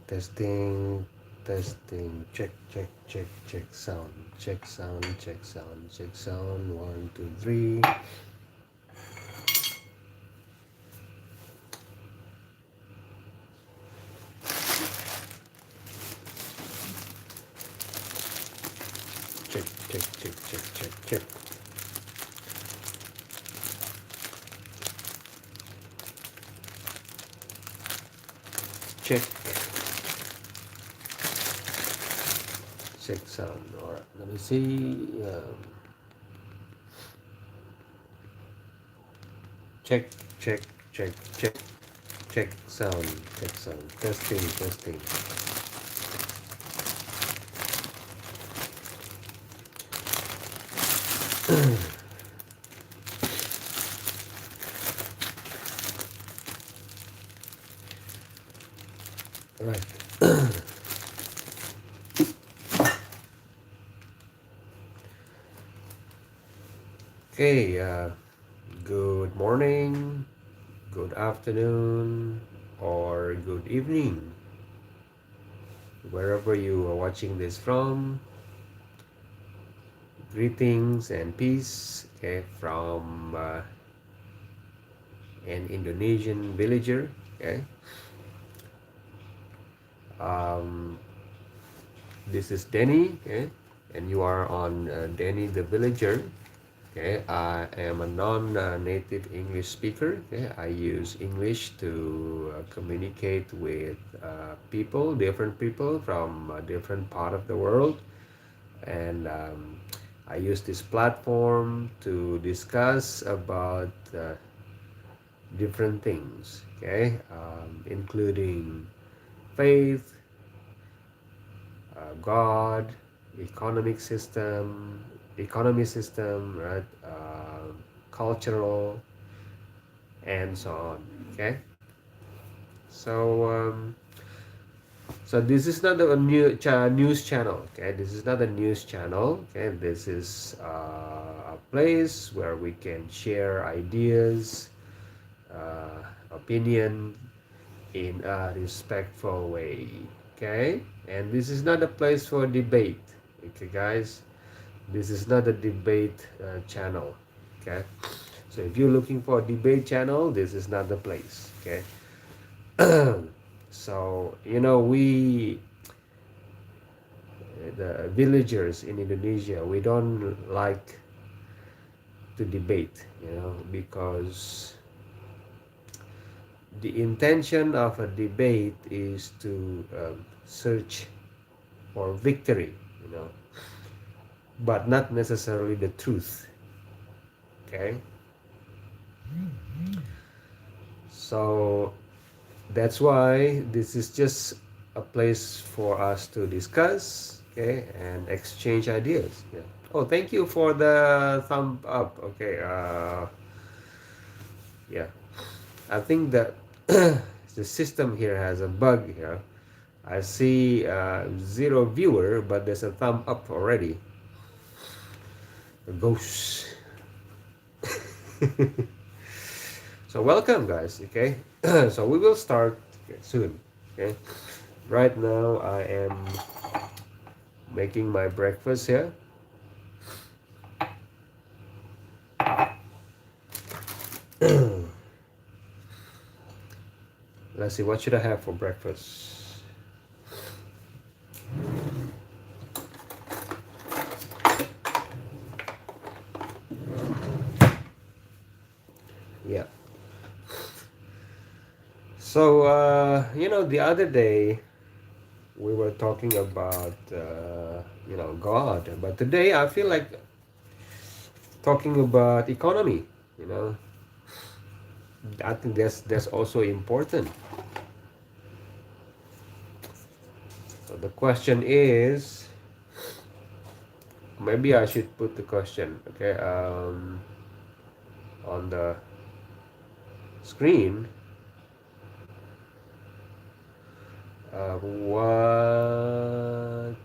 testing, testing. Check sound. Check sound. Check sound. Check sound. One, two, three. Check, check. Check, check sound. All right. Let me see. Check, check, check, check. Check sound. Check sound. Testing, testing. All right. Okay. Good morning, good afternoon, or good evening, wherever you are watching this from. Greetings and peace, okay, from an Indonesian villager. Okay, um, this is Denny. Okay, and you are on Denny the Villager. Okay, I am a non-native English speaker. Okay, I use English to communicate with different people from a different part of the world, and I use this platform to discuss about different things. Okay, including faith, God, economic system, economy system, right? Cultural, and so on. Okay, so so this is not a news channel. Okay, this is not a news channel. Okay, this is a place where we can share ideas, opinion in a respectful way. Okay, and this is not a place for debate. Okay, guys, this is not a debate channel. Okay, so if you're looking for a debate channel, this is not the place. Okay. So we, the villagers in Indonesia, we don't like to debate, because the intention of a debate is to search for victory, but not necessarily the truth. Okay, so that's why this is just a place for us to discuss, okay, and exchange ideas. Yeah. Oh, thank you for the thumb up. Okay. Yeah, I think that the system here has a bug here. I see zero viewer, but there's a thumb up already. A ghost. So welcome, guys. Okay, so we will start soon. Okay, right now I am making my breakfast here. Let's see, what should I have for breakfast? Yeah. So the other day we were talking about God, but today I feel like talking about economy. You know, I think that's also important. So the question is, maybe I should put the question, okay, on the screen. What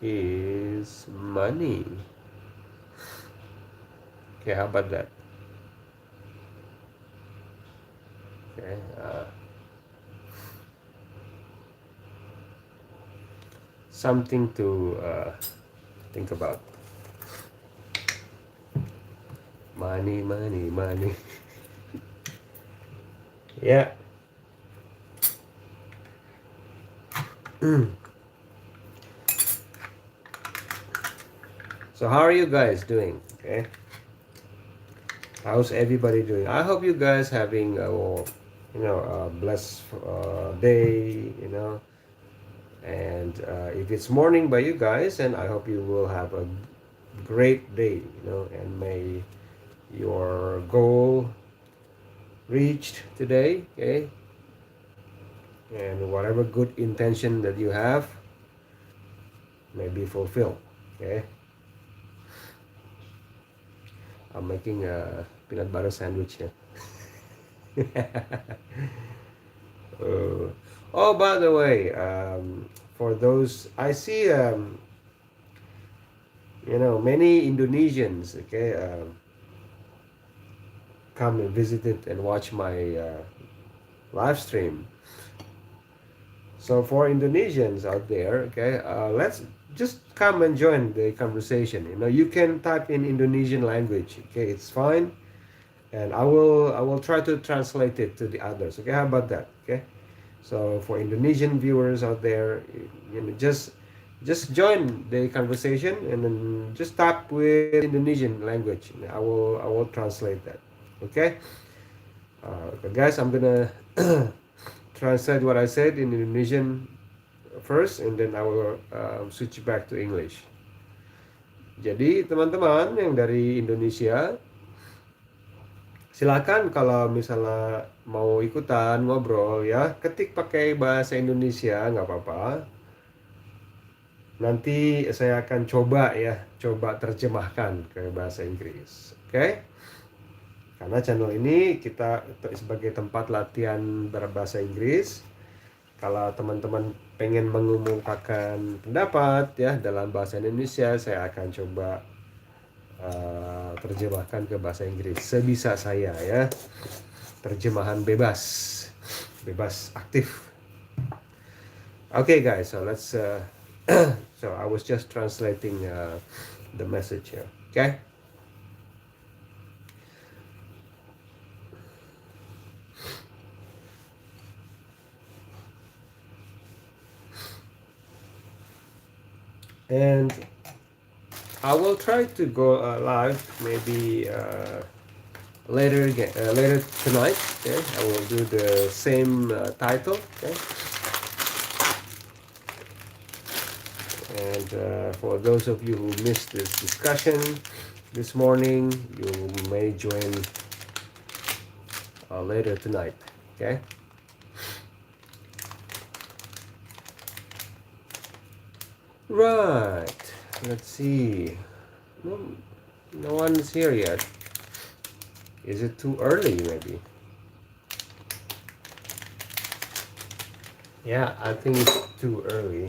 is money? Okay, how about that? Okay. something to think about. Money, money, money. Yeah. So how are you guys doing? Okay. How's everybody doing? I hope you guys having a blessed day. And if it's morning by you guys, and I hope you will have a great day. And may your goal reached today. Okay. And whatever good intention that you have may be fulfilled. Okay. I'm making a peanut butter sandwich here. Oh, by the way, for those, I see, many Indonesians, okay, come and visited and watch my live stream. So for Indonesians out there, okay, let's just come and join the conversation. You can type in Indonesian language, okay, it's fine, and I will try to translate it to the others. Okay, how about that? Okay, so for Indonesian viewers out there, just join the conversation and then just type with Indonesian language. I will translate that. Okay, guys, I'm gonna translate what I said in Indonesian first, and then I will switch back to English. Jadi teman-teman yang dari Indonesia, silakan kalau misalnya mau ikutan ngobrol ya, ketik pakai bahasa Indonesia nggak apa-apa. Nanti saya akan coba terjemahkan ke bahasa Inggris. Oke? Karena channel ini kita sebagai tempat latihan berbahasa Inggris. Kalau teman-teman pengen mengumumkakan pendapat ya dalam bahasa Indonesia, saya akan coba terjemahkan ke bahasa Inggris sebisa saya ya. Terjemahan bebas aktif. Okay guys, so let's so I was just translating the message here. Okay. And I will try to go live maybe later tonight. Okay, I will do the same title. Okay, and for those of you who missed this discussion this morning, you may join later tonight. Okay. Right. Let's see. No one's here yet. Is it too early, maybe? Yeah, I think it's too early.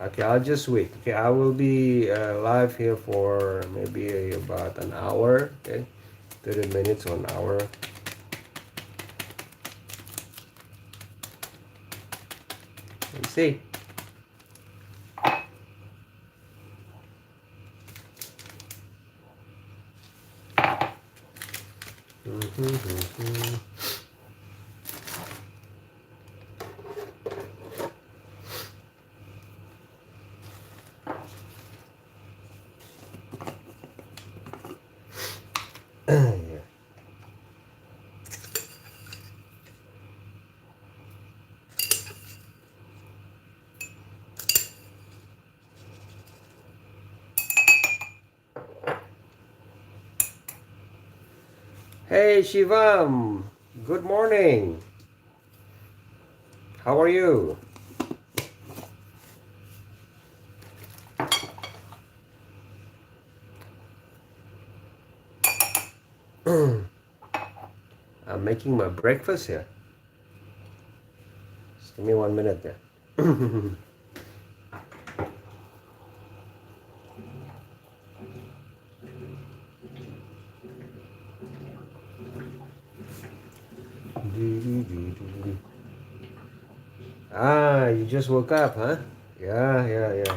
Okay, I'll just wait. Okay, I will be live here for maybe about an hour. Okay, 30 minutes or an hour. Let's see. Yeah. Hey Shivam, good morning. How are you? I'm making my breakfast here. Just give me 1 minute there. Ah, you just woke up, huh? Yeah, yeah, yeah.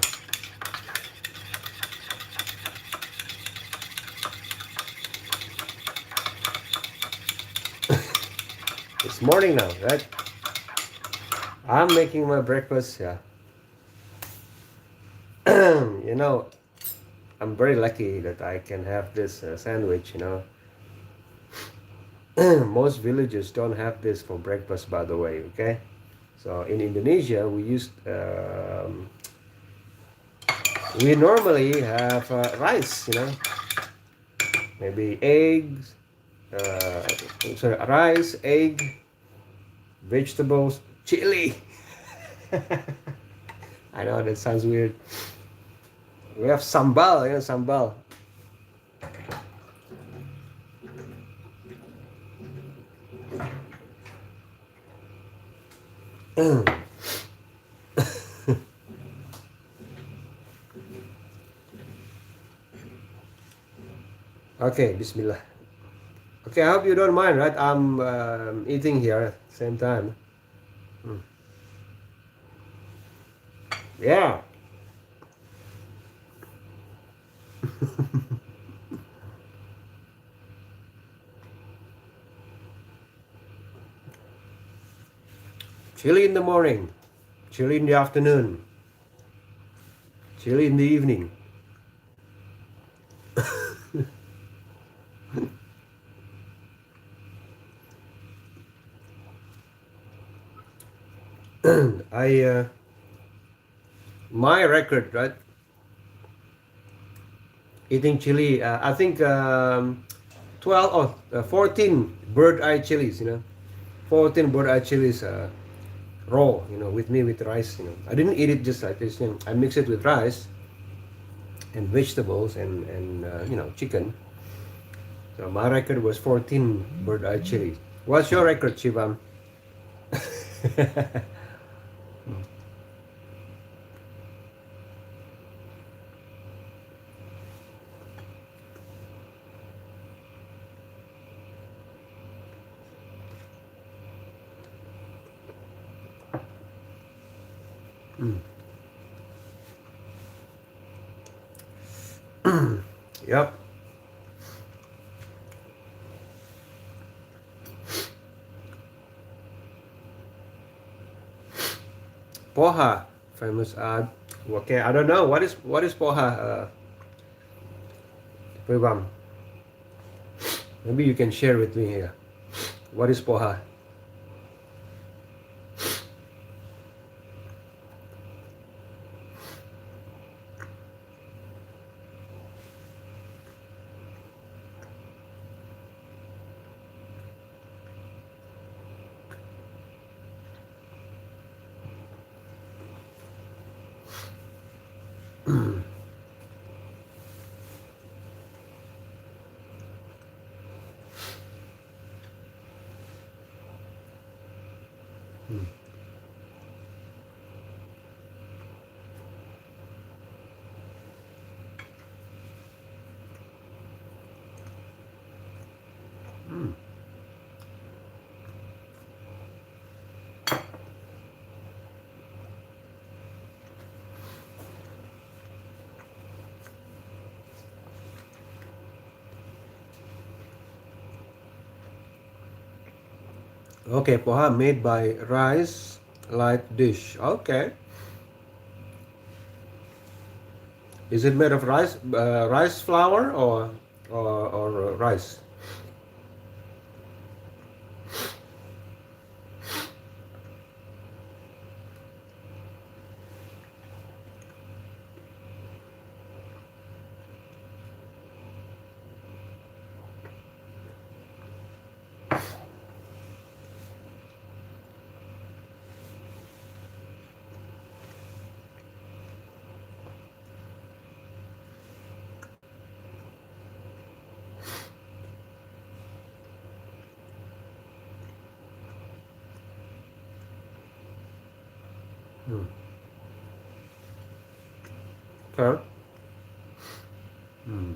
It's morning now, right? I'm making my breakfast, yeah. You know, I'm very lucky that I can have this sandwich, you know. Most villages don't have this for breakfast, by the way, okay? So in Indonesia, we normally have rice, you know, maybe eggs, uh, sorry, rice, egg, vegetables, chili. I know that sounds weird. We have sambal, you know, sambal. Okay, Bismillah. Okay, I hope you don't mind, right? I'm eating here at the same time. Mm. Yeah. Chili in the morning, chili in the afternoon, chili in the evening. My record, right? Eating chili. I think 12 or 14 bird eye chilies. You know, 14 bird eye chilies raw. You know, with me with rice. You know, I didn't eat it just like this. You know, I mix it with rice and vegetables and you know chicken. So my record was 14 bird eye chilies. What's your record, Shivam? Yep. Poha, famous. Okay, I don't know what is poha, Shivam. Maybe you can share with me here. What is poha? Okay, poha made by rice light dish. Okay. Is it made of rice flour or rice? Hmm. Okay. Hmm.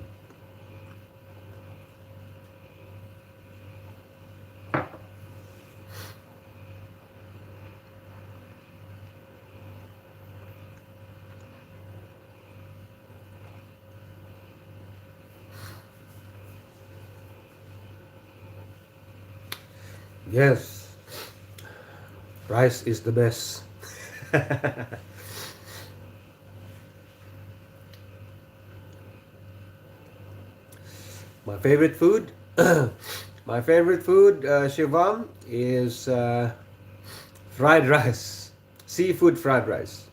Yes, rice is the best. My favorite food, my favorite food, Shivam, is fried rice, seafood fried rice.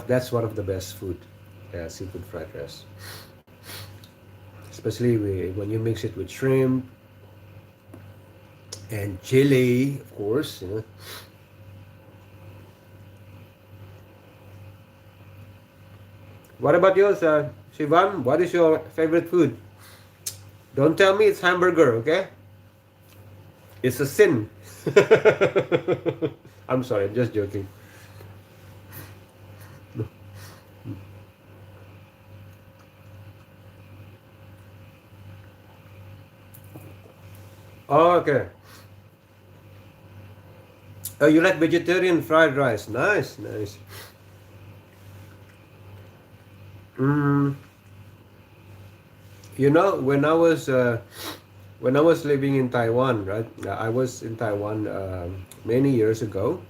That's one of the best food. Yeah, seafood fried rice, especially when you mix it with shrimp and chili, of course. You know. What about yours, Shivam? What is your favorite food? Don't tell me it's hamburger, okay? It's a sin. I'm sorry, I'm just joking. Oh, okay. Oh, you like vegetarian fried rice? Nice, nice. Mm, you know, when I was living in Taiwan, right? I was in Taiwan many years ago.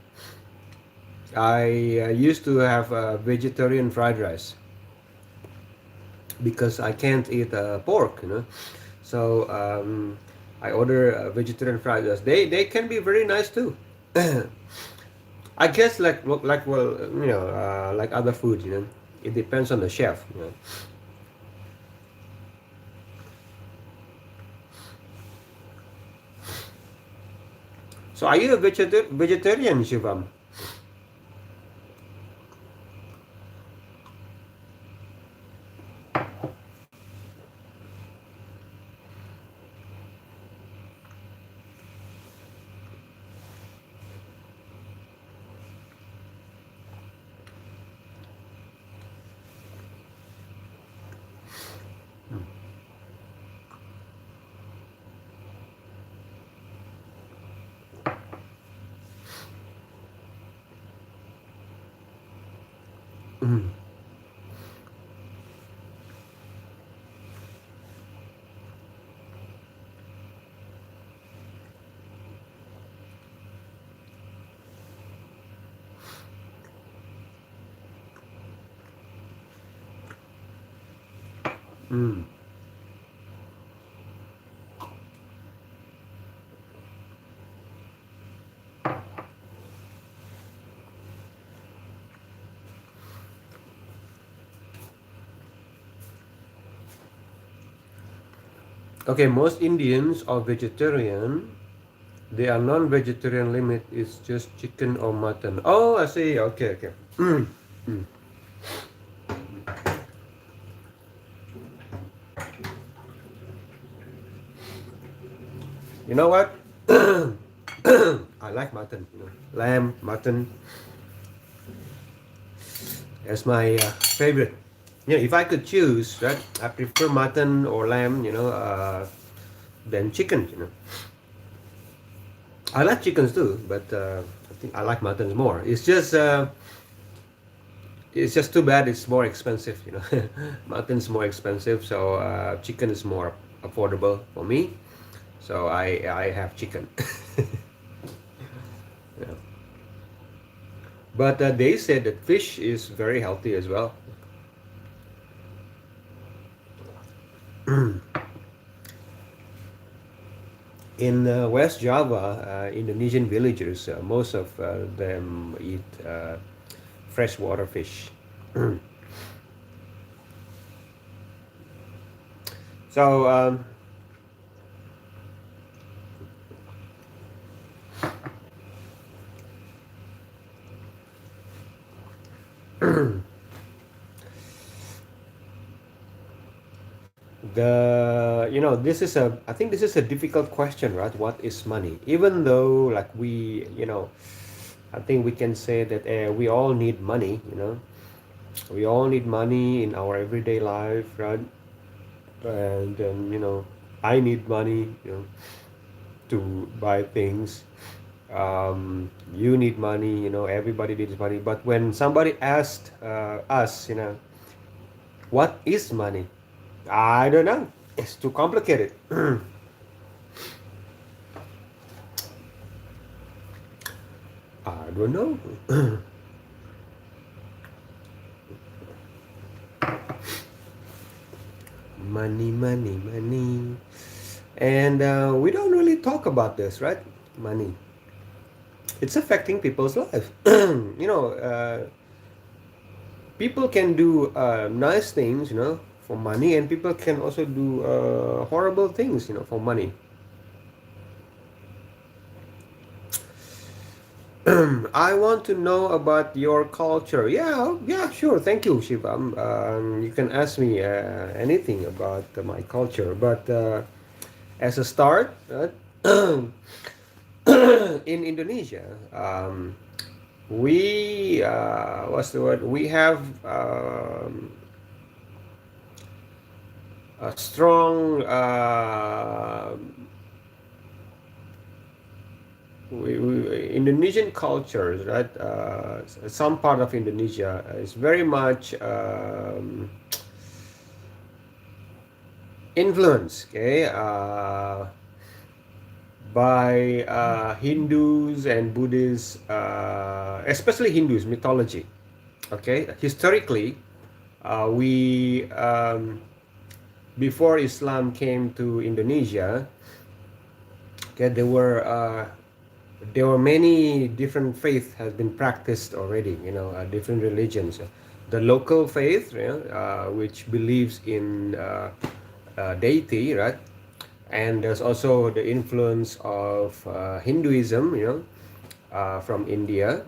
I used to have vegetarian fried rice because I can't eat pork, you know. So I order vegetarian fried rice. They can be very nice too. I guess well, you know, like other food, you know, it depends on the chef, you know. So are you a vegetarian, Shivam? Mm. Mm. Okay, most Indians are vegetarian. They are non-vegetarian limit is just chicken or mutton. Oh, I see. Okay, okay. Mm. Mm. You know what? I like mutton. You know, lamb, mutton. That's my favorite. Yeah, if I could choose, right, I prefer mutton or lamb. You know, than chicken. You know, I like chickens too, but I think I like muttons more. It's just too bad it's more expensive. You know, mutton's more expensive, so chicken is more affordable for me. So I have chicken. Yeah. But they said that fish is very healthy as well. In West Java, Indonesian villagers, most of them eat freshwater fish. So this is a I think this is a difficult question, right? What is money? Even though like I think we can say that we all need money. We all need money in our everyday life, right? And I need money, to buy things. You need money, everybody needs money. But when somebody asked us, what is money? I don't know. It's too complicated. I don't know. Money, money, money. And we don't really talk about this, right? Money. It's affecting people's life. People can do nice things, for money, and people can also do horrible things, for money. I want to know about your culture. Yeah, yeah, sure. Thank you, Shivam. You can ask me anything about my culture, but as a start, in Indonesia, we what's the word? We have a strong Indonesian cultures, right? Some part of Indonesia is very much influenced, okay, by Hindus and Buddhists, especially Hindus mythology. Okay, historically, we before Islam came to Indonesia, okay, there were many different faiths has been practiced already. Different religions. The local faith, which believes in deity, right? And there's also the influence of Hinduism, from India,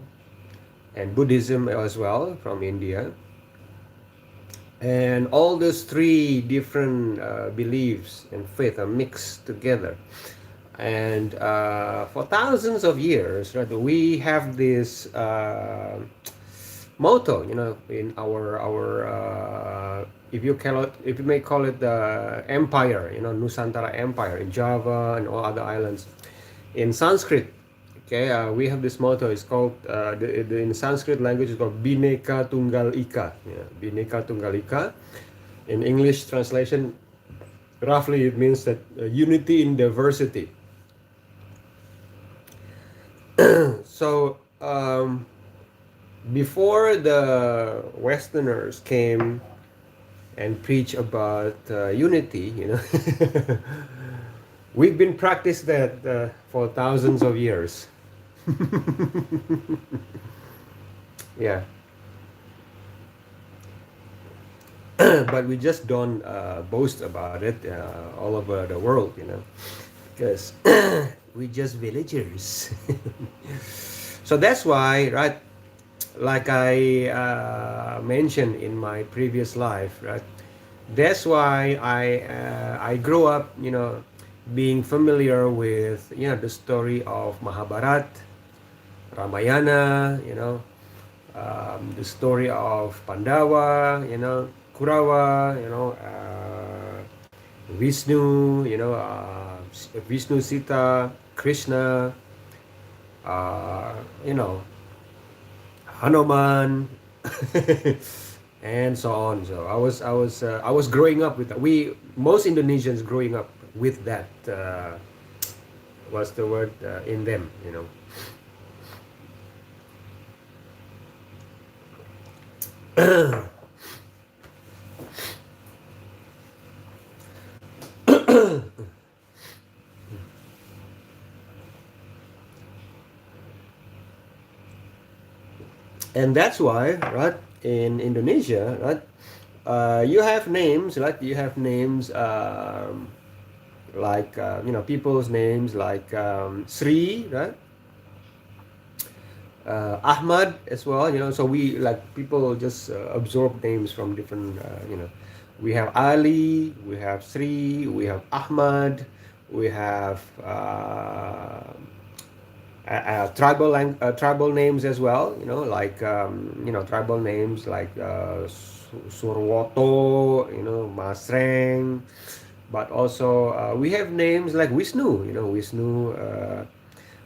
and Buddhism as well from India. And all those three different beliefs and faith are mixed together. And for thousands of years, right, we have this motto, in our if you may call it the empire, Nusantara Empire in Java and all other islands. In Sanskrit, okay, we have this motto. It's called in Sanskrit language, it's called Bhinneka Tunggal Ika. Yeah, Bhinneka Tunggal Ika. In English translation, roughly it means that unity in diversity. So before the Westerners came and preach about unity, we've been practiced that for thousands of years. Yeah. But we just don't boast about it all over the world, because we just villagers. So that's why, right, like I mentioned in my previous life, right, that's why I grew up, being familiar with, the story of Mahabharat, Ramayana, the story of Pandawa, Kurawa, Vishnu, Vishnu, Sita, Krishna, Hanuman, and so on. So I was growing up with that. Most Indonesians growing up with that. What's the word in them? And that's why, right, in Indonesia, right, you have names, right? You have names like people's names like Sri, right? Ahmad as well. So we, like, people just absorb names from different. We have Ali, we have Sri, we have Ahmad, we have tribal names as well. Like tribal names like Surwoto, Masreng. But also we have names like Vishnu. Vishnu.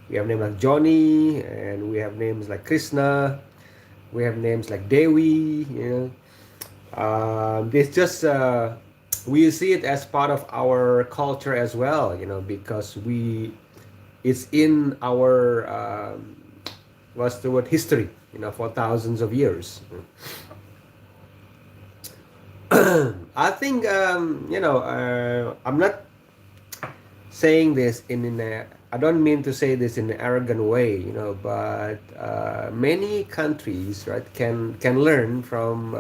We have names like Johnny, and we have names like Krishna. We have names like Dewi. It's just we see it as part of our culture as well. Because it's in our what's the word, history, for thousands of years. I think I'm not saying this in a, I don't mean to say this in an arrogant way, but many countries, right, can learn from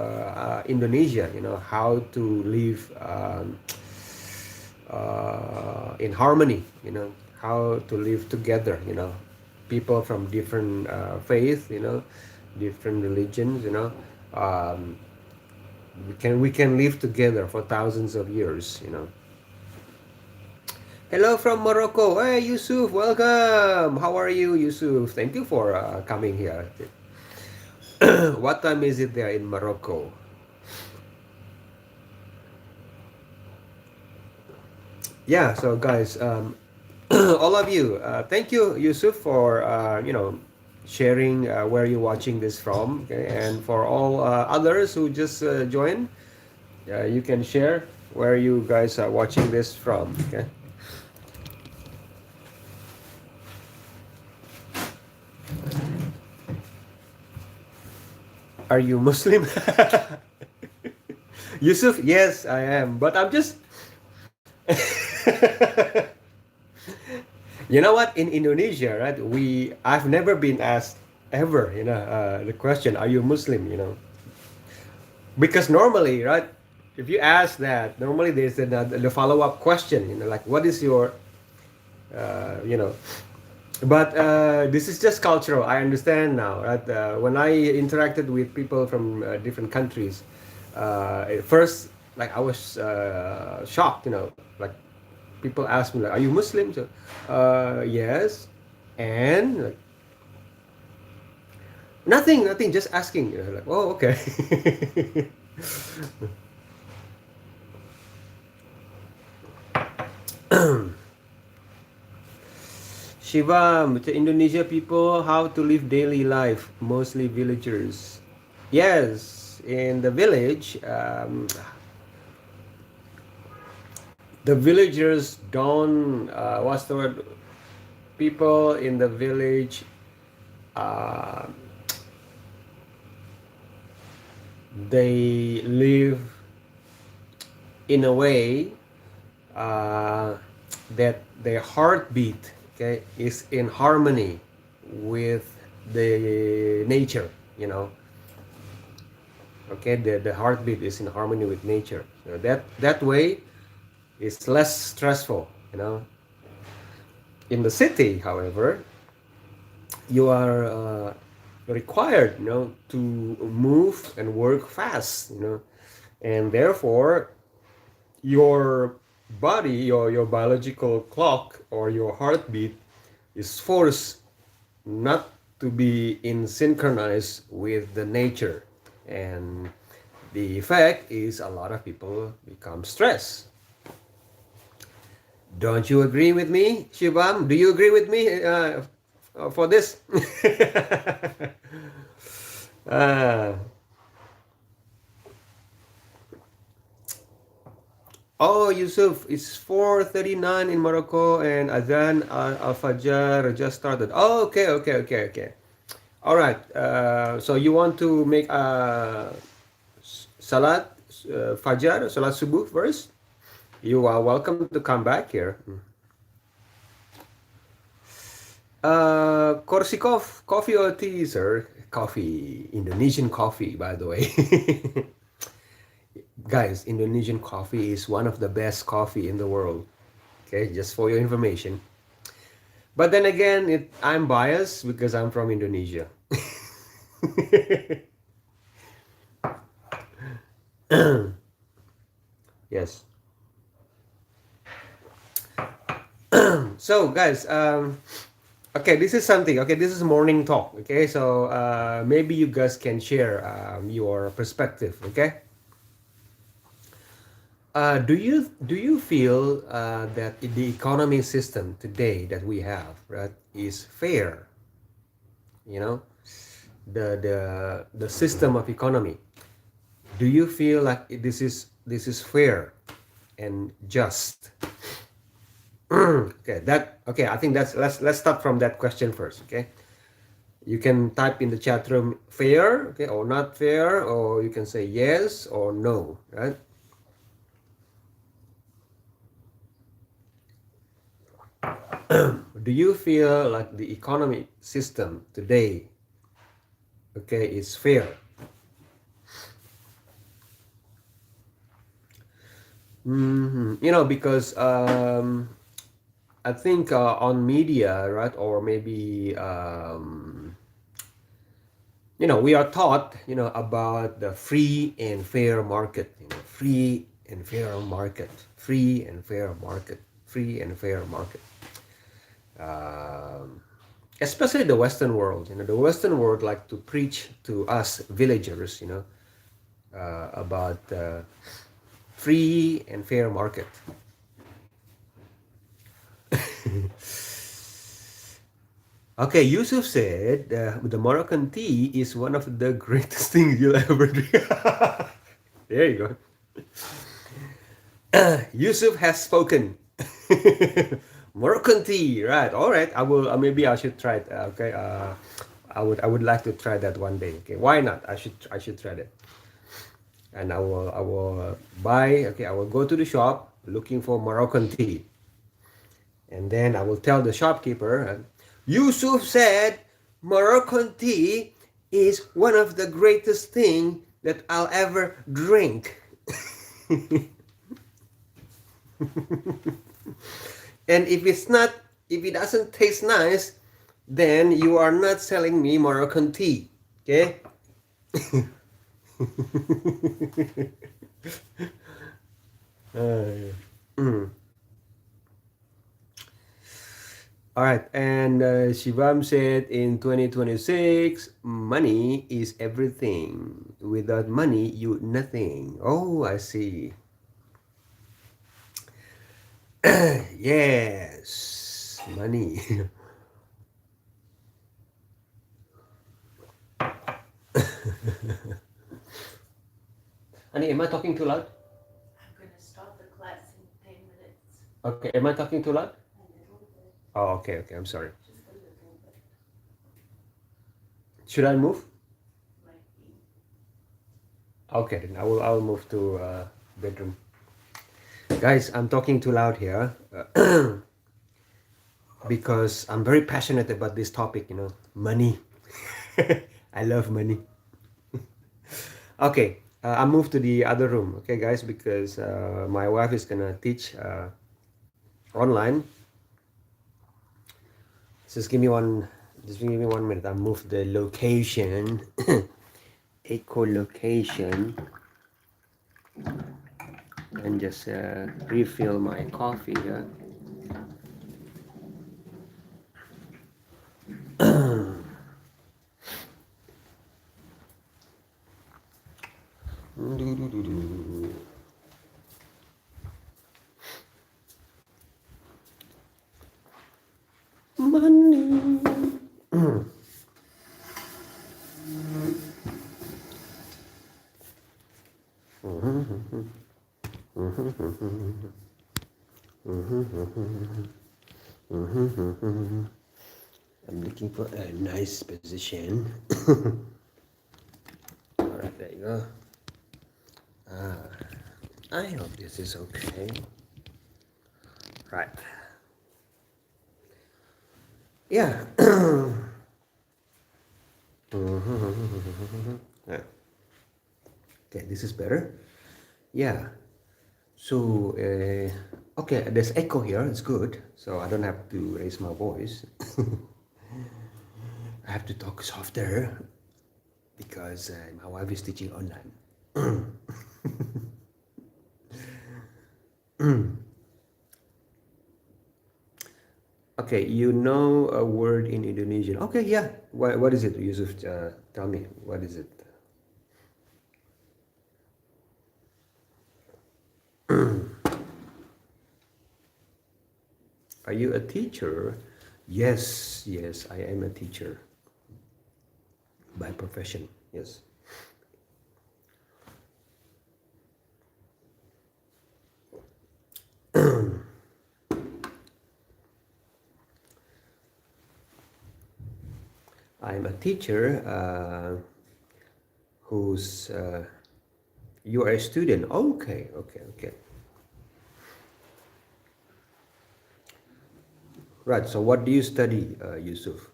Indonesia, how to live in harmony, how to live together, people from different faith, different religions, um, we can live together for thousands of years. Hello from Morocco. Hey, Yusuf, welcome. How are you, Yusuf? Thank you for coming here. What time is it there in Morocco? Yeah, so guys, all of you, thank you, Yusuf, for sharing where you're watching this from. Okay? And for all others who just joined, you can share where you guys are watching this from. Okay. Are you Muslim? Yusuf, yes, I am. But I'm just, you know what? In Indonesia, right? I've never been asked ever, the question, "Are you Muslim?" Because normally, right? If you ask that, normally there's the follow-up question, like, "What is your," you know. But this is just cultural. I understand now, right? When I interacted with people from different countries, at first, like I was shocked. Like people ask me, like, "Are you Muslim?" So, yes, and like, nothing, nothing, just asking. Like, oh, okay. Shivam, the Indonesia people, how to live daily life, mostly villagers. Yes, in the village, the villagers don't, what's the word? People in the village, uh, they live in a way uh, that their heartbeat, okay, is in harmony with the nature, okay, the heartbeat is in harmony with nature. So that way is less stressful. In the city, however, you are required, to move and work fast, and therefore your body, your biological clock or your heartbeat is forced not to be in synchronize with the nature, and the effect is a lot of people become stressed. Don't you agree with me, Shivam? Do you agree with me for this? uh, oh, Yusuf, it's 4:39 in Morocco, and Adhan al-Fajr just started. Oh, okay, okay, okay, okay. All right. So you want to make Salat Fajr, Salat Subuh first? You are welcome to come back here. Korsikov, coffee or tea, sir? Coffee, Indonesian coffee, by the way. Guys, Indonesian coffee is one of the best coffee in the world. Okay, just for your information. But then again, I'm biased because I'm from Indonesia. Yes. So, guys, okay, this is something. Okay, this is morning talk. Okay, so maybe you guys can share your perspective. Okay. Do you feel that the economy system today that we have, right, is fair? You know, the system of economy. Do you feel like this is fair and just? Okay, I think that's let's start from that question first. Okay, You can type in the chat room fair, okay, or not fair, or you can say yes or no, right? Do you feel like the economic system today, okay, is fair? You know, because I think on media, right, or maybe you know, we are taught, you know, about the free and fair market, you know, free and fair market, free and fair market, free and fair market. Um, Especially the Western world, you know, the Western world like to preach to us villagers, you know, about free and fair market. Okay, Yusuf said the Moroccan tea is one of the greatest things you'll ever drink. There you go. Yusuf has spoken. Moroccan tea, right? All right. I will. Maybe I should try it. Okay. I would like to try that one day. Okay. Why not? I should try that. And I will buy. Okay. I will go to the shop looking for Moroccan tea, and then I will tell the shopkeeper. Yusuf said Moroccan tea is one of the greatest thing that I'll ever drink. And if it doesn't taste nice, then you are not selling me Moroccan tea. Okay? Yeah. All right, and Shivam said in 2026, money is everything. Without money, you nothing. Oh, I see. Yes, money. Honey, am I talking too loud? I'm gonna start the class in 10 minutes. Okay, am I talking too loud? A little bit, Oh, okay, okay, I'm sorry. just a little bit, Should I move? might be. Okay, then I will move to bedroom. Guys, I'm talking too loud here because I'm very passionate about this topic, you know, money. I love money. Okay, I moved to the other room, okay, guys, because my wife is gonna teach online. Just give me one. Just give me 1 minute. I move the location, echolocation, and just refill my coffee. Yeah. Money. I'm looking for a nice position. All right, there you go. I hope this is okay. Right. Yeah. Yeah. Okay, this is better. Yeah. So, okay, there's echo here. It's good. So I don't have to raise my voice. I have to talk softer because my wife is teaching online. Okay, you know a word in Indonesian. Okay, yeah. What is it, Yusuf? Tell me, what is it? Are you a teacher? Yes, yes, I am a teacher by profession. Yes. I'm a teacher who's you are a student. Okay, okay, okay. Right. So what do you study, Yusuf?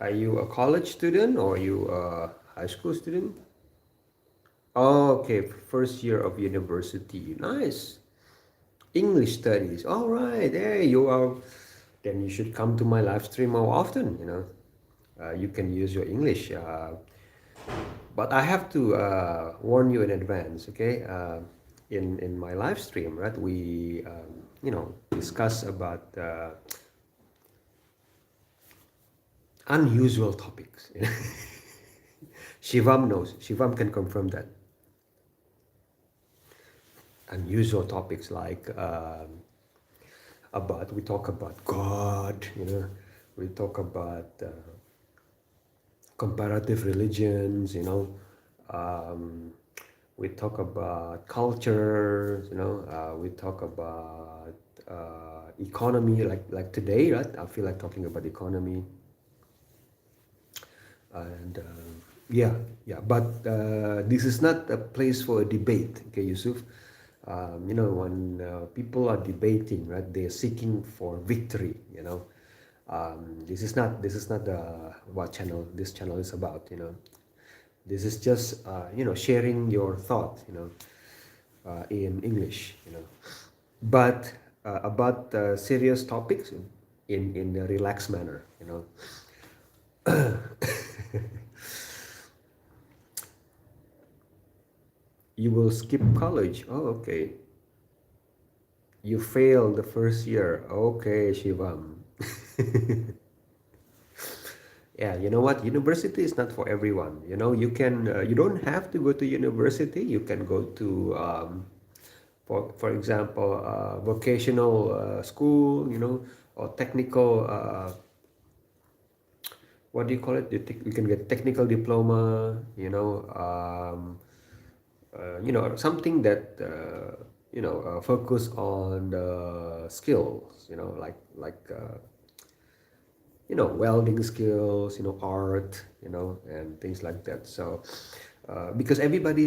Are you a college student or are you a high school student? Oh, okay, first year of university. Nice. English studies. All right, there you are. Then you should come to my live stream more often. You can use your English. But I have to warn you in advance, okay? In my live stream, right? We discuss about unusual topics. Shivam knows. Shivam can confirm that. Unusual topics like we talk about God, we talk about comparative religions, um, we talk about culture, we talk about economy, like today, right? I feel like talking about economy, and yeah, yeah. But this is not a place for a debate, okay, Yusuf. When people are debating, right, they're seeking for victory. This is not what channel this channel is about. This is just sharing your thought. In English. But about serious topics in a relaxed manner. You will skip college. Oh, okay. You failed the first year. Okay, Shivam. Yeah, you know what? University is not for everyone. You don't have to go to university. You can go to, for example, vocational school. Or technical. What do you call it? You can get technical diploma. Something that focus on skills. Welding skills, art, and things like that. So because everybody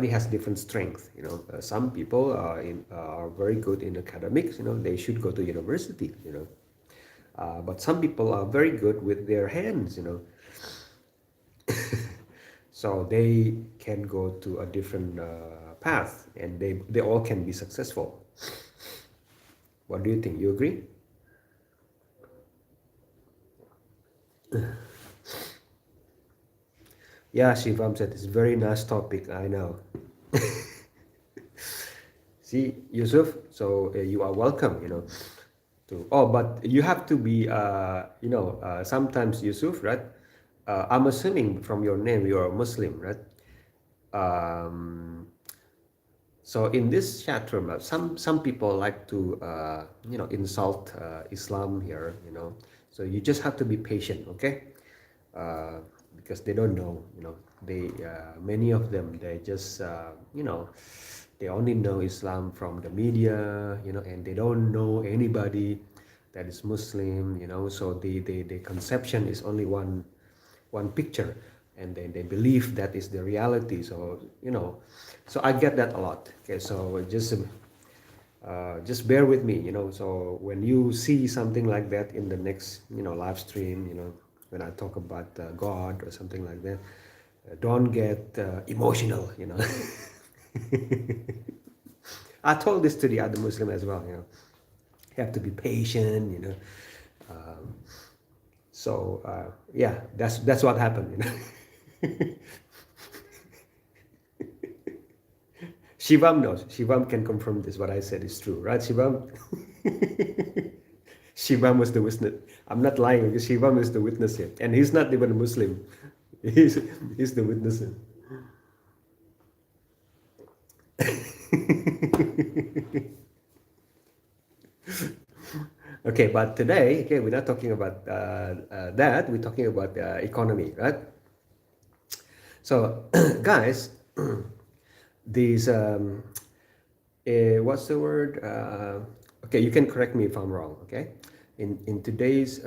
has different strength. Some people are very good in academics. They should go to university. But some people are very good with their hands. So they can go to a different path, and they all can be successful. What do you think? You agree? Yeah, Shivam said it's a very nice topic. I know. See, Yusuf, so you are welcome. But you have to be. Sometimes Yusuf, right? I'm assuming from your name you are a Muslim, right? Um, so in this chat room, some people like to insult Islam here. So you just have to be patient, okay? Because they don't know. They many of them they just they only know Islam from the media, and they don't know anybody that is Muslim. So the conception is only one picture, and then they believe that is the reality. So so I get that a lot. Okay, so just bear with me. So when you see something like that in the next live stream, when I talk about God or something like that, don't get emotional. I told this to the other Muslim as well. You have to be patient. Um, so yeah, that's what happened. Shivam knows. Shivam can confirm this. What I said is true, right, Shivam? Shivam was the witness. I'm not lying because Shivam is the witness here, and he's not even a Muslim. He's he's the witness here. Okay, but today, okay, we're not talking about that. We're talking about economy, right? So, guys, these what's the word? Okay, you can correct me if I'm wrong. Okay, in today's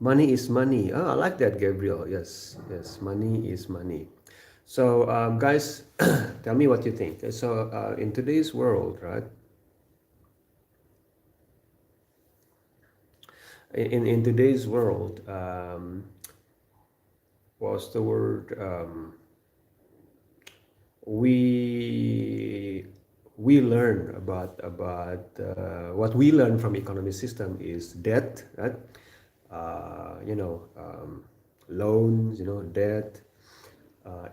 money is money. Oh, I like that, Gabriel. Yes, yes, money is money. So, guys, tell me what you think. So, in today's world, right? In today's world, what's the word? We we learn about what we learn from economic system is debt, right? You know, loans, you know, debt,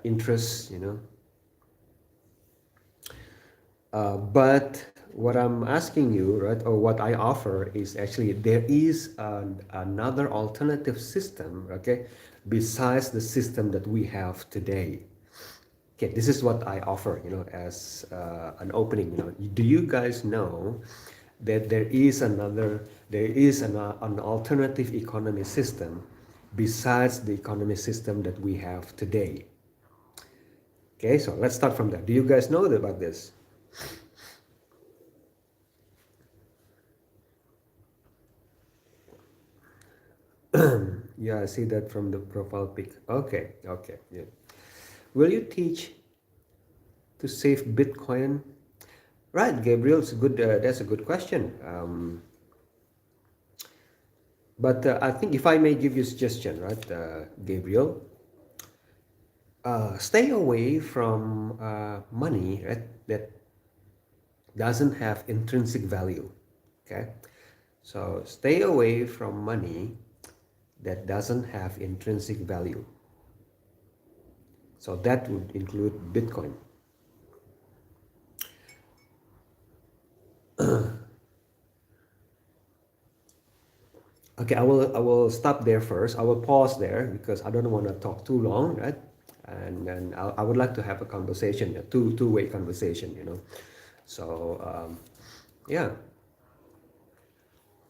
interest, you know. But what I'm asking you, right, or what I offer is actually there is another alternative system, okay, besides the system that we have today. Okay, this is what I offer, you know, as an opening. You know, do you guys know that there is an alternative economy system besides the economy system that we have today? Okay, so let's start from there. Do you guys know about this? Yeah, I see that from the profile pic. Okay, okay, yeah. Will you teach to save Bitcoin? Right, Gabriel, it's a good. That's a good question. But I think if I may give you a suggestion, right, Gabriel, stay away from money, right, that doesn't have intrinsic value. Okay, so stay away from money that doesn't have intrinsic value. So that would include Bitcoin. Okay, I will stop there first. I will pause there because I don't want to talk too long, right? And then I would like to have a conversation, a two-way conversation, you know. So yeah.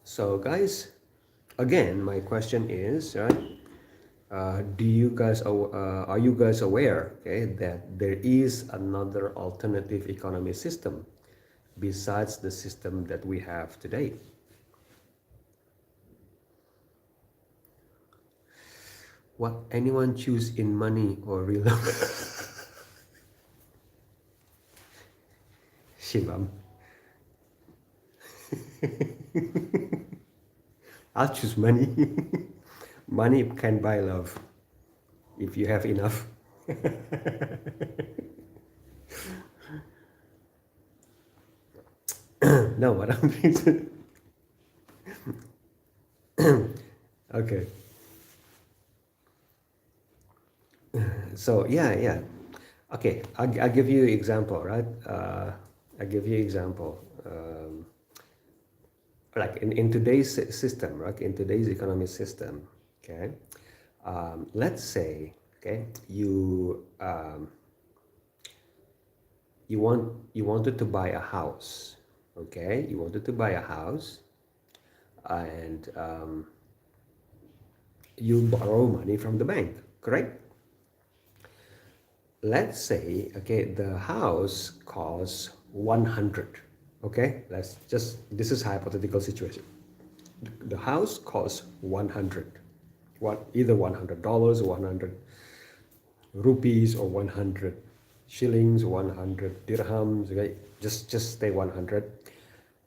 So guys, again, my question is, right? Are you guys aware, okay, that there is another alternative economy system besides the system that we have today? What anyone choose in money or real? Shivam. I'll choose money. Money can buy love if you have enough. No, what I'm thinking. Okay. So yeah, yeah. Okay, I'll give you example, right? I give you example. Like in today's system, right? In today's economic system, okay. Let's say, okay, you wanted to buy a house, okay. You wanted to buy a house, and you borrow money from the bank, correct? Let's say, okay, the house costs 100. Okay, let's just, this is hypothetical situation. The house costs 100. What, either $100 or 100 rupees or 100 shillings, 100 dirhams, okay? Just stay 100.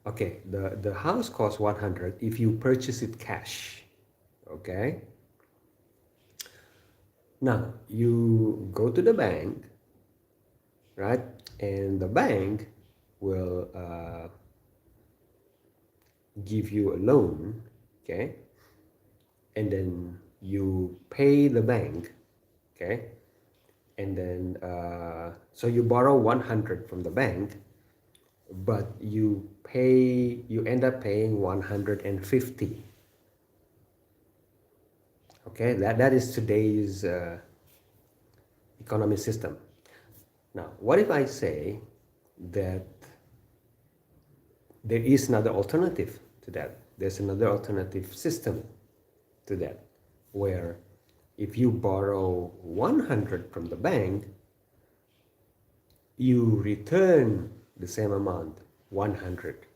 Okay, the house costs 100 if you purchase it cash. Okay, now you go to the bank, right? And the bank will give you a loan, okay? And then you pay the bank, okay? And then so you borrow 100 from the bank, but you end up paying 150. Okay, that is today's economic system. Now, what if I say that there is another alternative to that? There's another alternative system to that, where if you borrow 100 from the bank, you return the same amount, 100.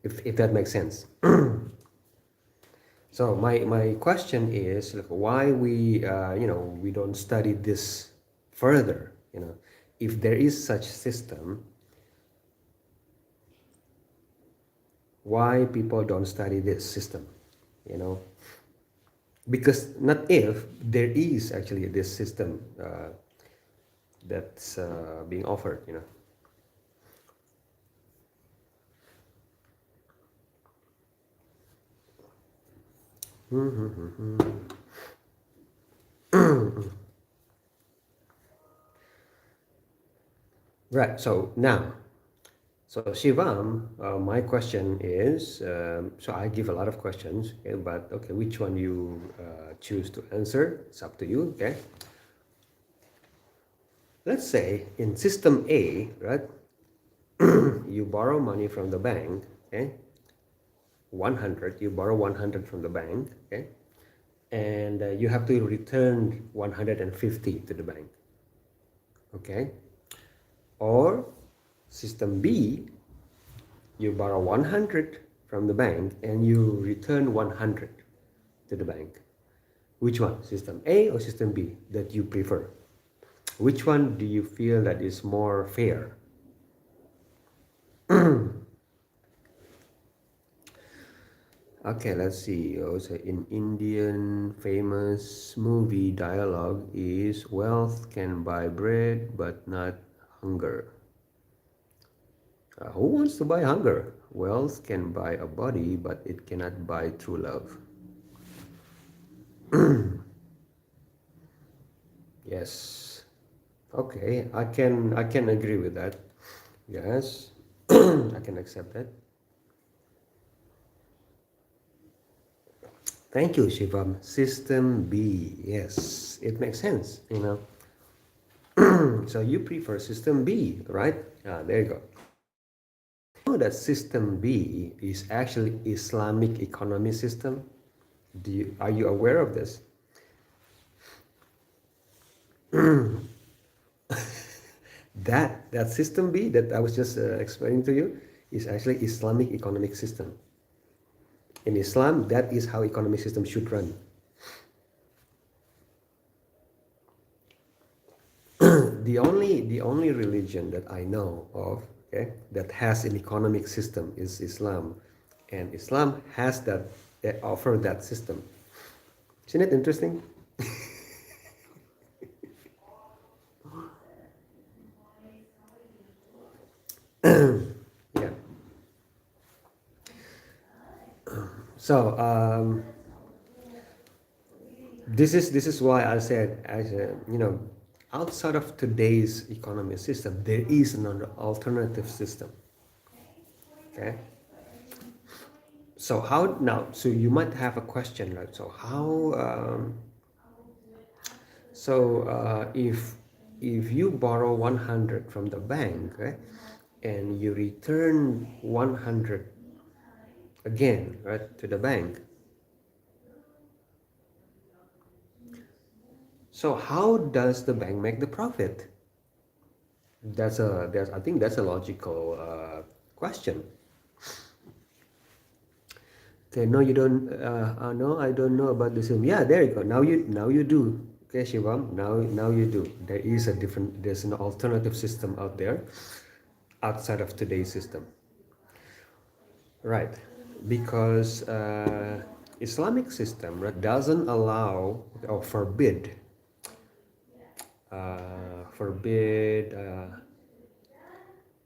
if that makes sense. So my question is like, why we we don't study this further, if there is such system, why people don't study this system, you know because not if there is actually this system that's being offered. Right, so now, so Shivam, my question is, so I give a lot of questions, okay, but okay, which one you choose to answer, it's up to you, okay? Let's say in system A, right, you borrow money from the bank, okay, 100, you borrow 100 from the bank, okay, and you have to return 150 to the bank, okay? Or system B, you borrow 100 from the bank and you return 100 to the bank. Which one, system A or system B, that you prefer? Which one do you feel that is more fair? Okay, let's see. Also, in Indian famous movie dialogue is wealth can buy bread but not hunger. Who wants to buy hunger? Wealth can buy a body, but it cannot buy true love. Yes. Okay, I can agree with that. Yes. I can accept that. Thank you, Shivam. System B. Yes, it makes sense. So you prefer system B, right? There you go. Know that system B is actually Islamic economy system. Are you aware of this? That system B that I was just explaining to you is actually Islamic economic system. In Islam, that is how economic system should run. The only religion that I know of, okay, that has an economic system is Islam, and Islam has that, offer that system. Isn't it interesting? Yeah. So this is why I said, outside of today's economic system, there is an alternative system. Okay. So how now? So you might have a question, right? So how? If you borrow 100 from the bank, right, and you return 100 again, right, to the bank, so how does the bank make the profit? I think that's a logical question. Okay, no, you don't. No, I don't know about this. Yeah, there you go. Now you do. Okay, Shivam. Now you do. There's an alternative system out there, outside of today's system. Right, because Islamic system, right, doesn't allow or forbid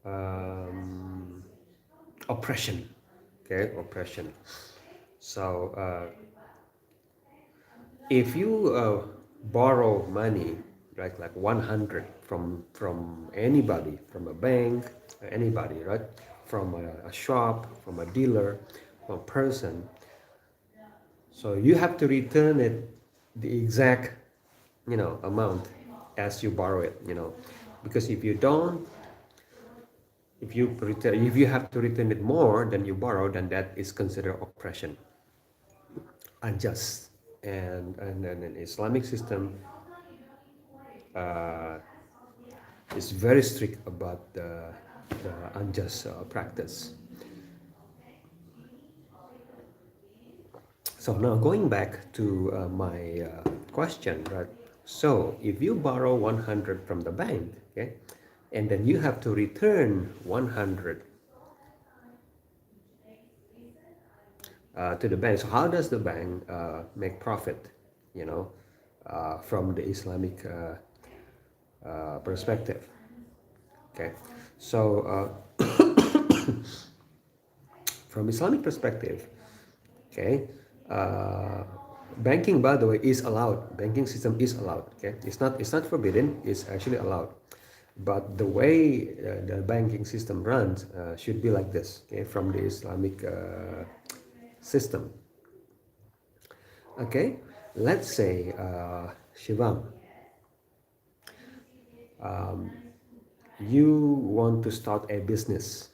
um, oppression. Okay, oppression. So if you borrow money, right, like 100 from anybody, from a bank, anybody, right, from a shop, from a dealer, from a person, so you have to return it the exact amount as you borrow it. Because if you don't, if you have to return it more than you borrow, then that is considered oppression, unjust. And then an Islamic system uh, is very strict about the unjust practice. So now going back to my question, right? So if you borrow 100 from the bank, okay, and then you have to return 100 to the bank. So how does the bank make profit? You know, from the Islamic perspective. Okay, so from Islamic perspective, okay, banking, by the way, is allowed. Banking system is allowed. Okay, it's not forbidden. It's actually allowed. But the way the banking system runs should be like this. Okay, from the Islamic system. Okay, let's say Shivam, you want to start a business.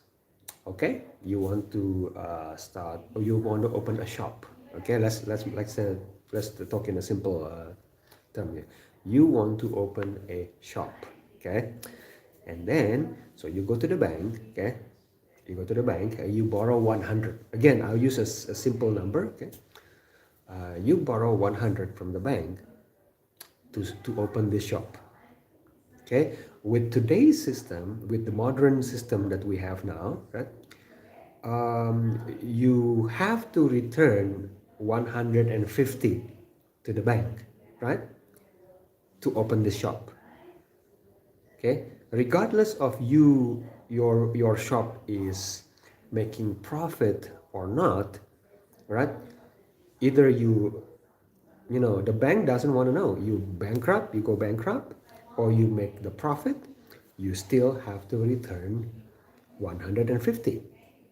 Okay, you want to start, or you want to open a shop. Okay, let's talk in a simple term here. You want to open a shop. Okay, and then so you go to the bank. Okay, you go to the bank. You borrow 100. Again, I'll use a simple number. Okay, you borrow 100 from the bank to open this shop. Okay, with today's system, with the modern system that we have now, right? You have to return 150 to the bank, right? To open the shop. Okay, regardless of your shop is making profit or not, right? Either the bank doesn't want to know. You go bankrupt, or you make the profit, you still have to return 150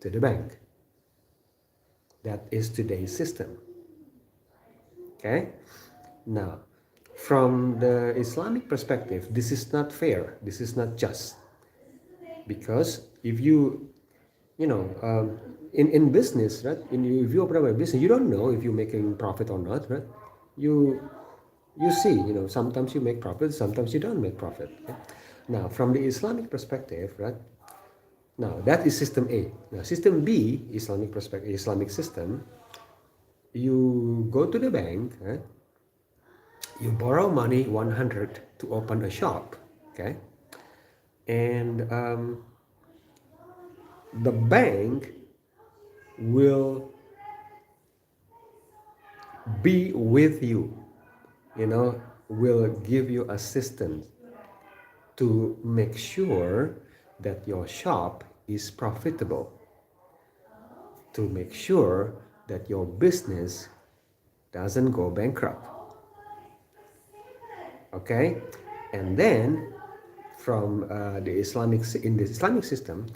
to the bank. That is today's system. Okay? Now, from the Islamic perspective, this is not fair. This is not just. Because if in business, right? If you open up a business, you don't know if you're making profit or not, right? You see, sometimes you make profit, sometimes you don't make profit. Okay? Now, from the Islamic perspective, right? Now, that is system A. Now, system B, Islamic perspective, Islamic system, you go to the bank, right? You borrow money, 100, to open a shop, okay? And the bank will be with you, will give you assistance to make sure that your shop is profitable, to make sure that your business doesn't go bankrupt. Okay, and then from in the Islamic system,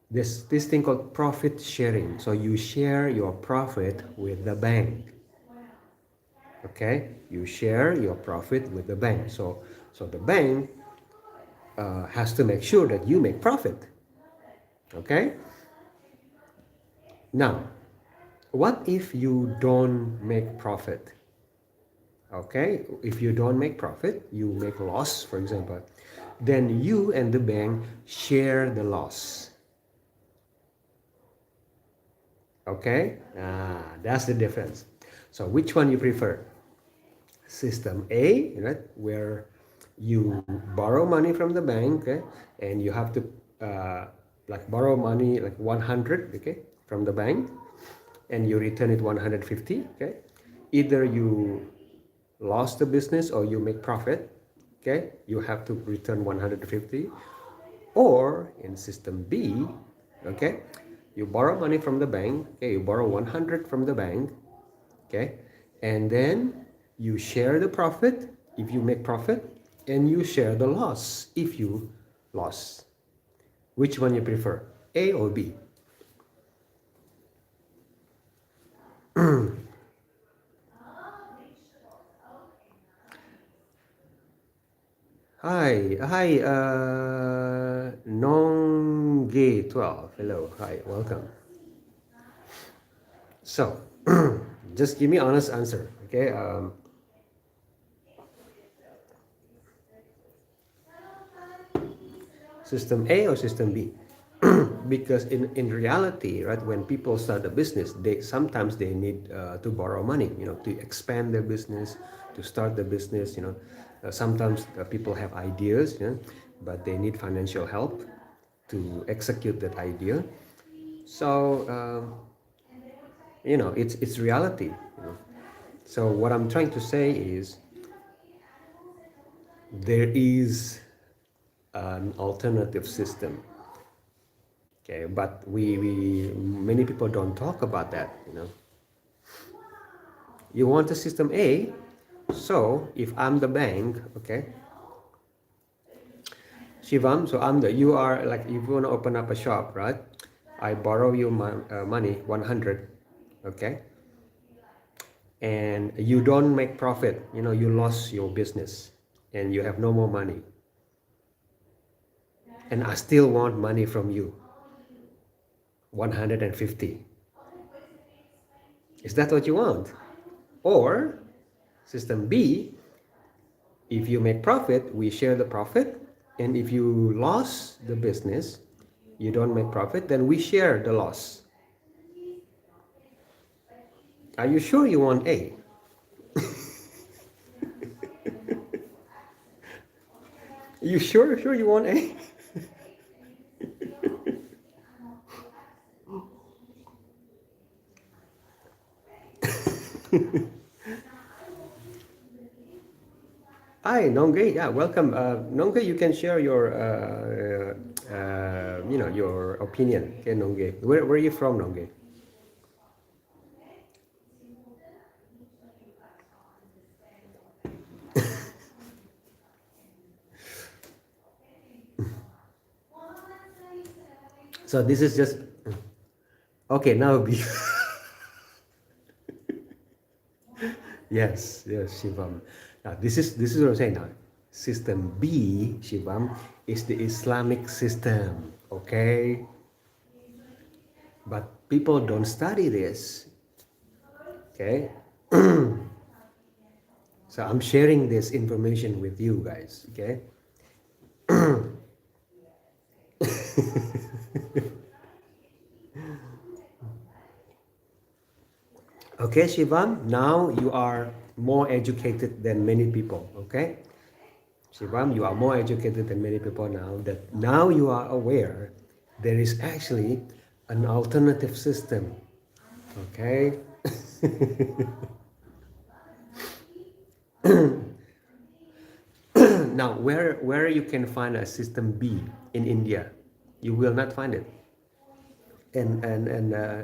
this thing called profit sharing. So you share your profit with the bank. Okay, you share your profit with the bank. So the bank has to make sure that you make profit. Okay. Now, what if you don't make profit? Okay, if you don't make profit, you make loss, for example, then you and the bank share the loss. Okay, that's the difference. So which one you prefer? System A, right, where you borrow money from the bank, okay, and you have to borrow money like 100, okay, from the bank, and you return it 150, okay. Either you lost the business or you make profit, okay, you have to return 150. Or in system B, okay, you borrow money from the bank, okay, you borrow 100 from the bank, okay, and then you share the profit if you make profit, and you share the loss if you lost. Which one you prefer, A or B? Hi, Nongay12. Hello, hi, welcome. So, just give me honest answer, okay? System A or system B? because in reality, right, when people start a business, they sometimes they need to borrow money, to expand their business, to start the business. Sometimes people have ideas, but they need financial help to execute that idea. So it's reality. So what I'm trying to say is there is an alternative system. Okay, but we many people don't talk about that. You want a system A, so if I'm the bank, okay, Shivam, so you are like, if you want to open up a shop, right? I borrow you my money, 100, okay, and you don't make profit, you lost your business and you have no more money, and I still want money from you, 150. Is that what you want? Or system B, if you make profit, we share the profit, and if you lost the business, you don't make profit, then we share the loss. Are you sure you want A? You sure you want A? Hi, Nongay. Yeah, welcome. Nongay, you can share your, your opinion. Okay, Nongay. Where are you from, Nongay? So this is just okay. Now, yes, Shivam. Now this is what I'm saying now. System B, Shivam, is the Islamic system. Okay, but people don't study this. Okay, so I'm sharing this information with you guys. Okay. Okay, Shivam, now you are more educated than many people. Okay, Shivam, you are more educated than many people now. That now you are aware there is actually an alternative system. Okay. Now, where you can find a system B in India, you will not find it, and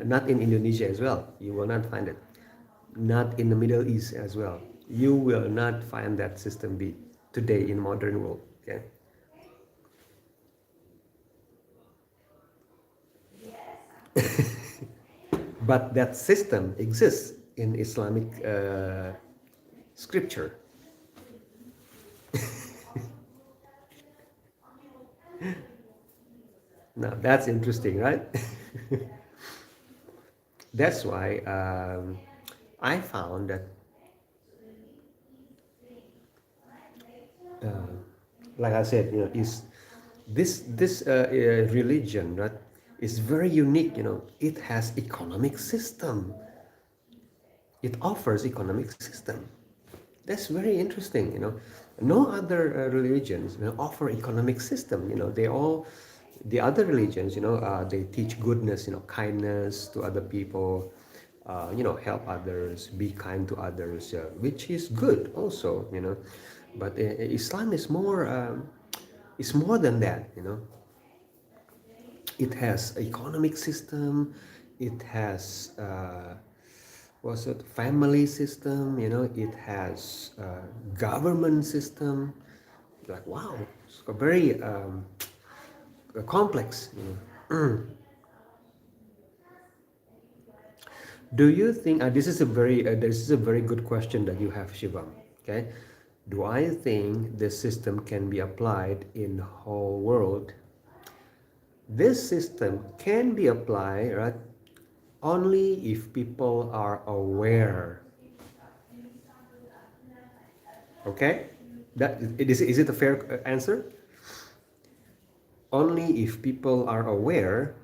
not in Indonesia as well. You will not find it. Not in the Middle East as well. You will not find that system B today in modern world. Okay. But that system exists in Islamic scripture. Now that's interesting, right? That's why I found that, like I said, is this religion, right, is very unique. It has economic system. It offers economic system. That's very interesting. No other religions offer economic system. They all, the other religions, they teach goodness, kindness to other people, help others, be kind to others, which is good also. But Islam is more, it's more than that. It has economic system. It has what's it, family system. It has government system. Like, wow, it's a very complex. Do you think this is a very good question that you have, Shivam? Okay, do I think this system can be applied in the whole world? This system can be applied, right, only if people are aware. Okay, is it a fair answer? Only if people are aware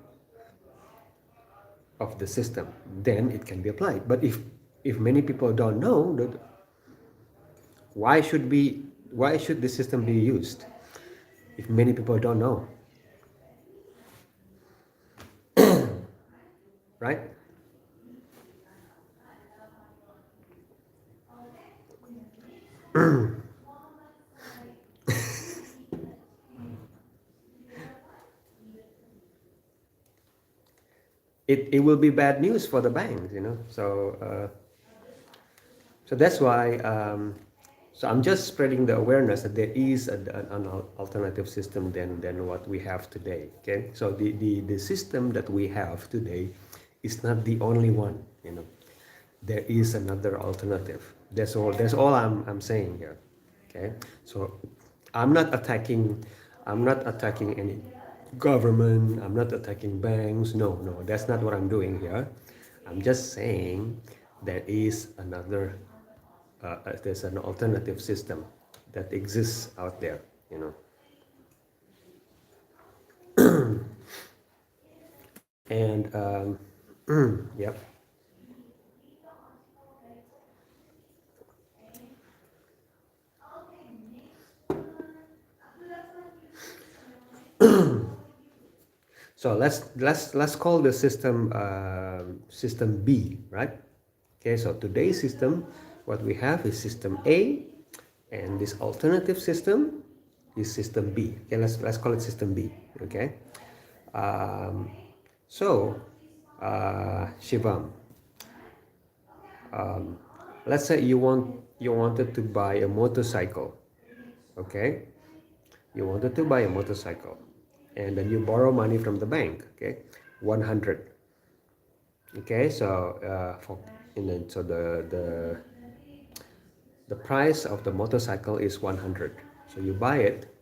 of the system, then it can be applied. But if many people don't know that, why should the system be used if many people don't know, right? It will be bad news for the banks, you know. So that's why, so I'm just spreading the awareness that there is an alternative system than what we have today. Okay, so the system that we have today is not the only one. You know, there is another alternative. That's all I'm saying here. Okay, so I'm not attacking any government. I'm not attacking banks. No, that's not what I'm doing here. I'm just saying there is another there's an alternative system that exists out there, you know. And yep. So let's call the system system B, right? Okay, so today's system, what we have is system A, and this alternative system is system B. Okay, let's call it system B. Okay, um, so Shivam, let's say you wanted to buy a motorcycle. Okay, you wanted to buy a motorcycle, and then you borrow money from the bank. Okay, 100. Okay, so so the price of the motorcycle is 100. So you buy it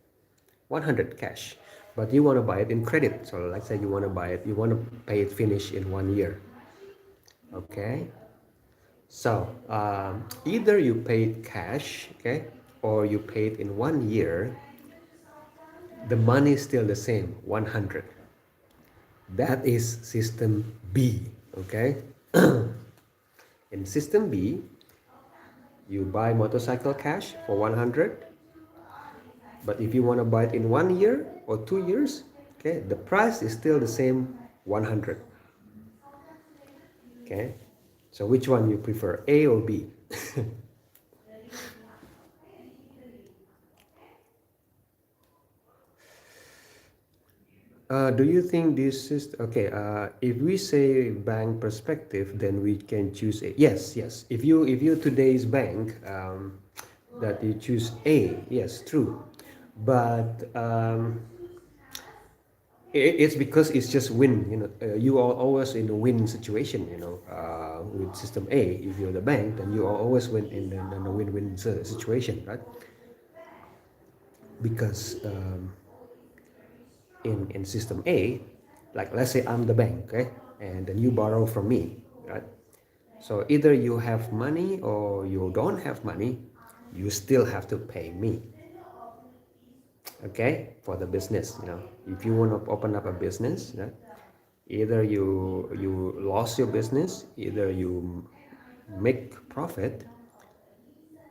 100 cash, but you want to buy it in credit. So let's say you want to buy it, you want to pay it finish in 1 year. Okay, so either you pay it cash, okay, or you pay it in 1 year. The money is still the same, 100. That is system B. Okay. In system B, you buy motorcycle cash for 100, but if you want to buy it in 1 year or 2 years, okay, the price is still the same, 100. Okay, so which one you prefer, A or B? Do you think this is okay? If we say bank perspective, then we can choose A. Yes. If you today's bank, that you choose A, yes, true. But it's because it's just win. You know, you are always in a win situation. You know, with system A, if you're the bank, then you are always win in a win-win situation, right? Because in system A, like let's say I'm the bank, okay, and then you borrow from me, right? So either you have money or you don't have money, you still have to pay me, okay, for the business. You know, if you want to open up a business, right? Either you lost your business, either you make profit,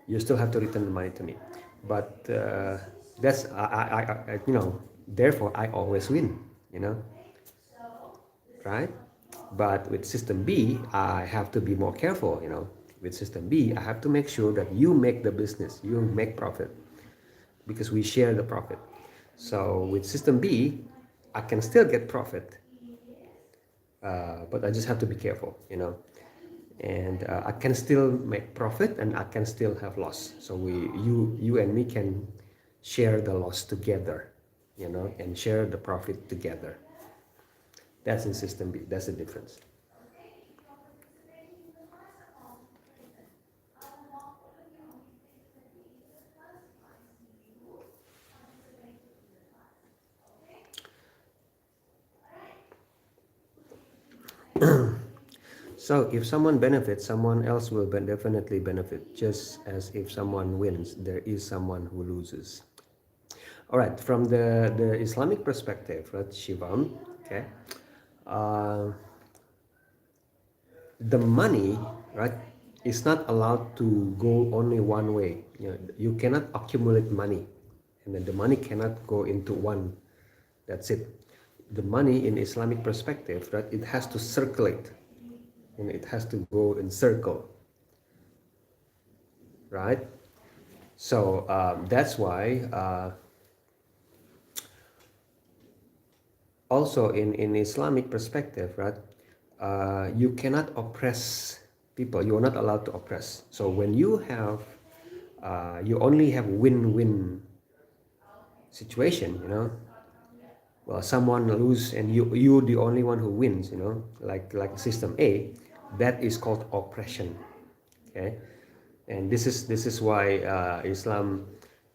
you still have to return the money to me. But that's I you know, therefore I always win, you know, right? But with system B, I have to be more careful, you know. With system B, I have to make sure that you make the business, you make profit, because we share the profit. So with system B, I can still get profit, but I just have to be careful, you know. And I can still make profit and I can still have loss. So you and me can share the loss together, you know, and share the profit together. That's in system B. That's the difference. So if someone benefits, someone else will definitely benefit. Just as if someone wins, there is someone who loses. All right, from the Islamic perspective, right, Shivam, okay, uh, the money, right, is not allowed to go only one way. You cannot accumulate money, and then the money cannot go into one. That's it. The money in Islamic perspective, right, it has to circulate, and it has to go in circle, right? So that's why also in Islamic perspective, right, you cannot oppress people. You are not allowed to oppress. So when you have, you only have win-win situation, well, someone lose and you the only one who wins, like system A, that is called oppression. Okay, and this is why Islam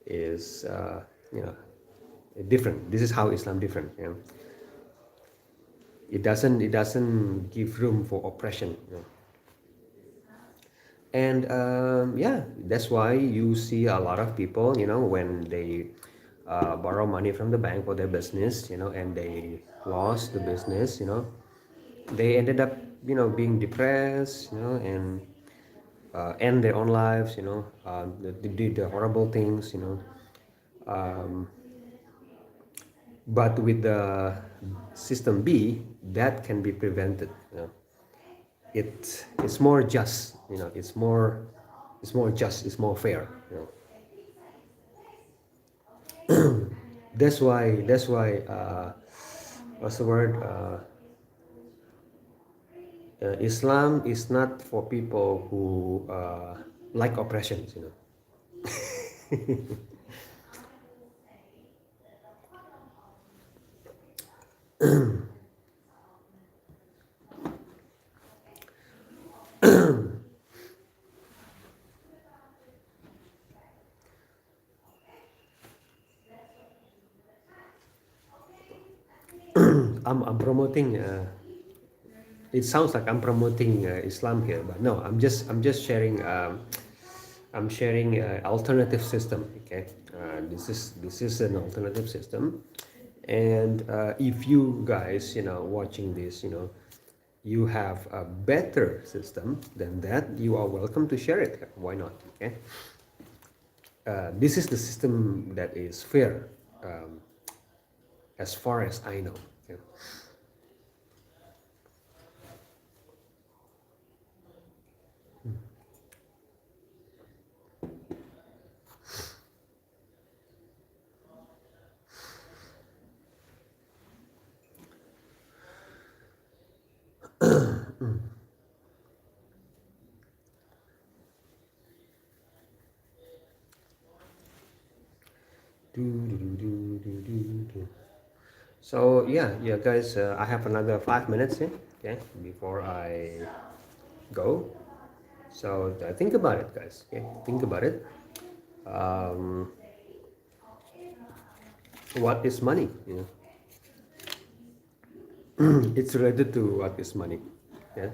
is different. This is how Islam different. It doesn't give room for oppression. And yeah, that's why you see a lot of people, when they borrow money from the bank for their business, and they lost the business, they ended up, being depressed, and end their own lives, they did the horrible things, um, but with the system B, that can be prevented. It's more just, it's more just, it's more fair. That's why what's the word, Islam is not for people who like oppressions. I'm promoting, it sounds like I'm promoting Islam here, but no, I'm just sharing, I'm sharing alternative system. Okay, this is an alternative system, and if you guys, watching this, you have a better system than that, you are welcome to share it. Why not? Okay, this is the system that is fair, as far as I know. Okay? Do, do, do, do, do, do, do. So yeah, guys, I have another 5 minutes here, okay, before I go. So think about it, guys. Okay, think about it. Um, what is money? It's related to what is money. Yeah.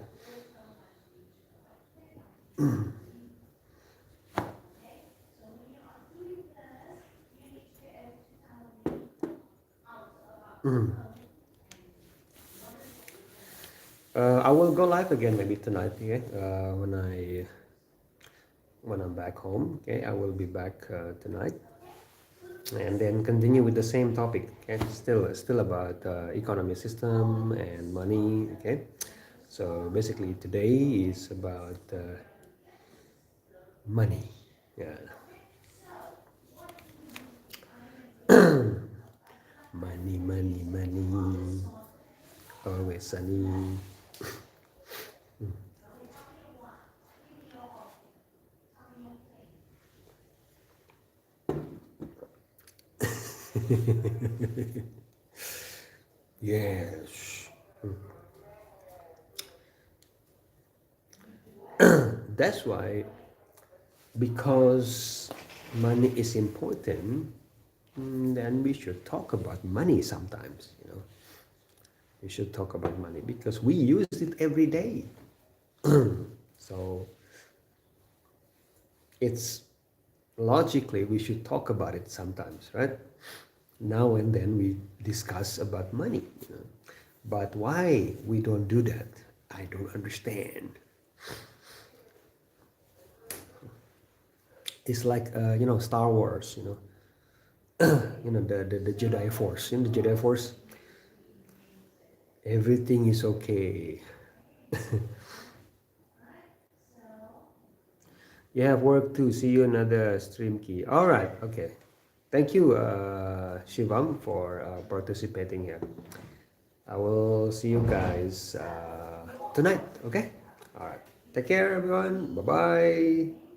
I will go live again maybe tonight. Okay, when I'm back home. Okay, I will be back tonight, and then continue with the same topic. Okay, still about economy system and money. Okay, so basically today is about money. Yeah, money, money, money. Always sunny. Yes. That's why, because money is important, then we should talk about money sometimes. We should talk about money because we use it every day. So it's logically we should talk about it sometimes, right? Now and then we discuss about money. But why we don't do that? I don't understand. It's like Star Wars, the Jedi Force. In the Jedi Force, everything is okay. You have work too. See you another stream key. All right. Okay. Thank you, Shivam, for participating here. I will see you guys tonight. Okay. All right. Take care, everyone. Bye bye.